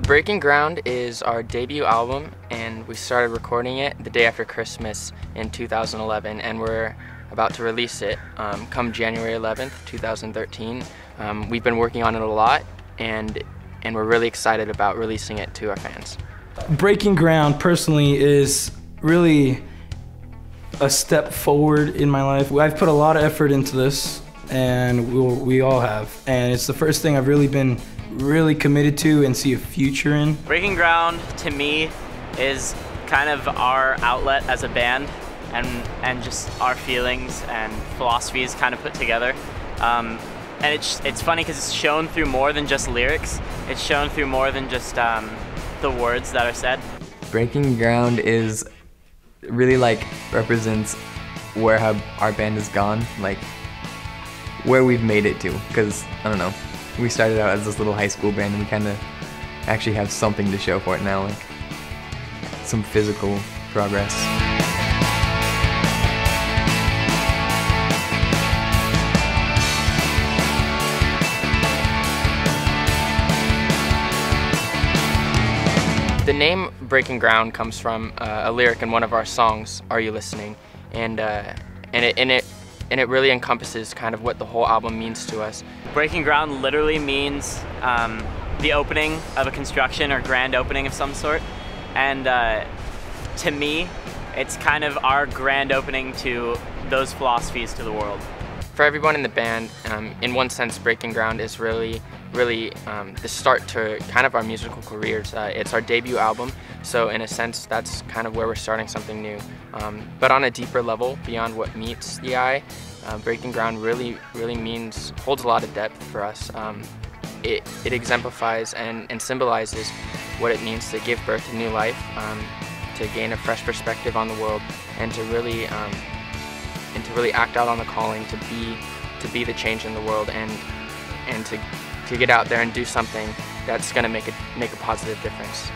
Breaking Ground is our debut album, and we started recording it the day after Christmas in 2011, and we're about to release it come January 11th, 2013. We've been working on it a lot, and we're really excited about releasing it to our fans. Breaking Ground personally is really a step forward in my life. I've put a lot of effort into this, and we all have, and it's the first thing I've really been committed to and see a future in. Breaking Ground to me is kind of our outlet as a band, and just our feelings and philosophies kind of put together. And it's funny because it's shown through more than just lyrics. It's shown through more than just the words that are said. Breaking Ground is really represents where our band has gone, where we've made it to, because I don't know, we started out as this little high school band and we kind of actually have something to show for it now, some physical progress. The name Breaking Ground comes from a lyric in one of our songs, Are You Listening? And it really encompasses kind of what the whole album means to us. Breaking Ground literally means the opening of a construction or grand opening of some sort. And to me, it's kind of our grand opening to those philosophies to the world. For everyone in the band, in one sense, Breaking Ground is really the start to kind of our musical careers. It's our debut album, so in a sense, that's kind of where we're starting something new. But on a deeper level, beyond what meets the eye, Breaking Ground really holds a lot of depth for us. It exemplifies and symbolizes what it means to give birth to new life, to gain a fresh perspective on the world, and to really act out on the calling to be the change in the world, and to get out there and do something that's going to make a positive difference.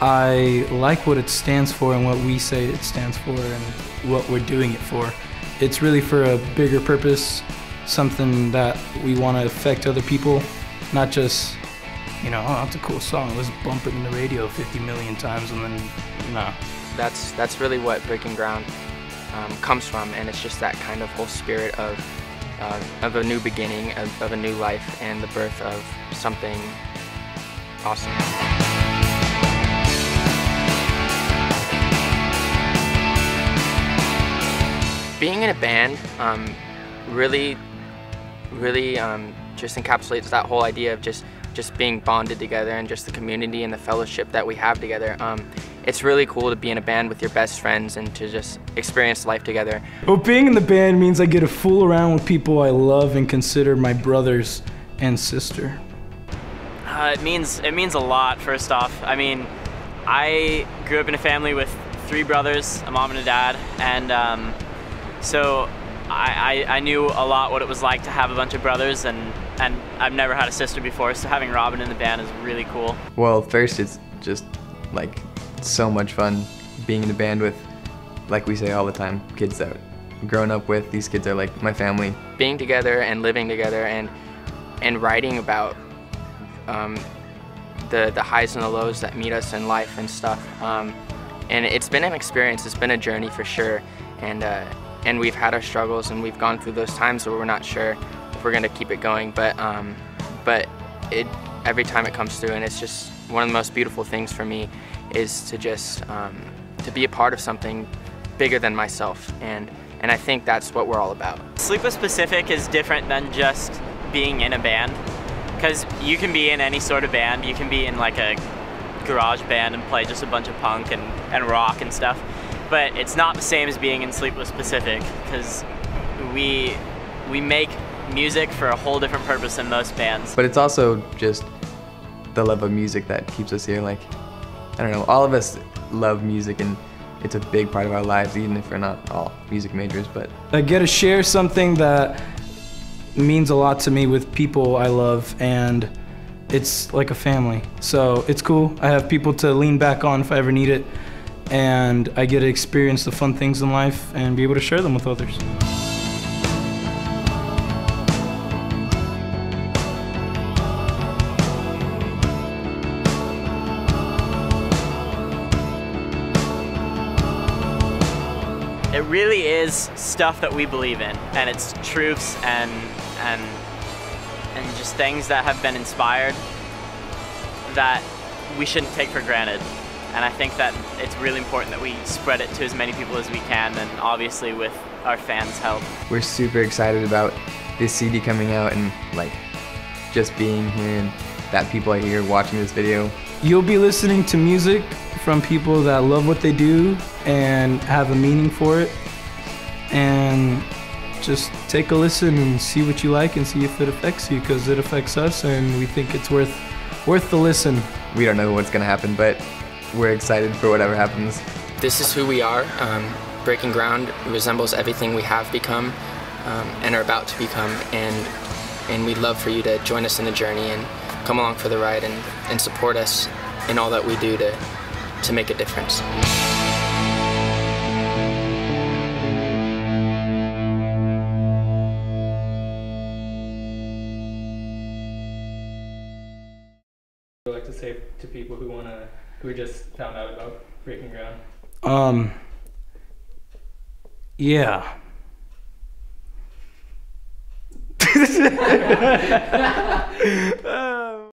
I like what it stands for and what we say it stands for and what we're doing it for. It's really for a bigger purpose, something that we want to affect other people, not just, oh, that's a cool song, let's bump it in the radio 50 million times and then, no. That's really what Breaking Ground comes from, and it's just that kind of whole spirit of a new beginning, of a new life, and the birth of something awesome. Being in a band really just encapsulates that whole idea of just being bonded together and just the community and the fellowship that we have together. It's really cool to be in a band with your best friends and to just experience life together. Well, being in the band means I get to fool around with people I love and consider my brothers and sister. It means a lot, first off. I mean, I grew up in a family with 3 brothers, a mom and a dad, and so I knew a lot what it was like to have a bunch of brothers, and I've never had a sister before, so having Robin in the band is really cool. Well, first it's just so much fun being in a band with, like we say all the time, kids that I've grown up with. These kids are like my family. Being together and living together and writing about the highs and the lows that meet us in life and stuff. And it's been an experience, it's been a journey for sure. And we've had our struggles, and we've gone through those times where we're not sure if we're gonna keep it going, but every time it comes through, and it's just one of the most beautiful things for me is to just to be a part of something bigger than myself, and I think that's what we're all about. Sleepless Pacific is different than just being in a band, because you can be in any sort of band. You can be in a garage band and play just a bunch of punk and rock and stuff, but it's not the same as being in Sleepless Pacific, because we make music for a whole different purpose than most bands. But it's also just the love of music that keeps us here. I don't know, all of us love music, and it's a big part of our lives, even if we're not all music majors. But I get to share something that means a lot to me with people I love, and it's like a family. So it's cool. I have people to lean back on if I ever need it, and I get to experience the fun things in life and be able to share them with others. really is stuff that we believe in, and it's truths and just things that have been inspired that we shouldn't take for granted. And I think that it's really important that we spread it to as many people as we can, and obviously with our fans' help. We're super excited about this CD coming out and like just being here and that people are here watching this video. You'll be listening to music from people that love what they do and have a meaning for it. And just take a listen and see what you like and see if it affects you, because it affects us and we think it's worth the listen. We don't know what's gonna happen, but we're excited for whatever happens. This is who we are. Breaking Ground resembles everything we have become and are about to become, and we'd love for you to join us in the journey and come along for the ride and support us in all that we do to make a difference. What would you like to say to people who just found out about Breaking Ground? Yeah.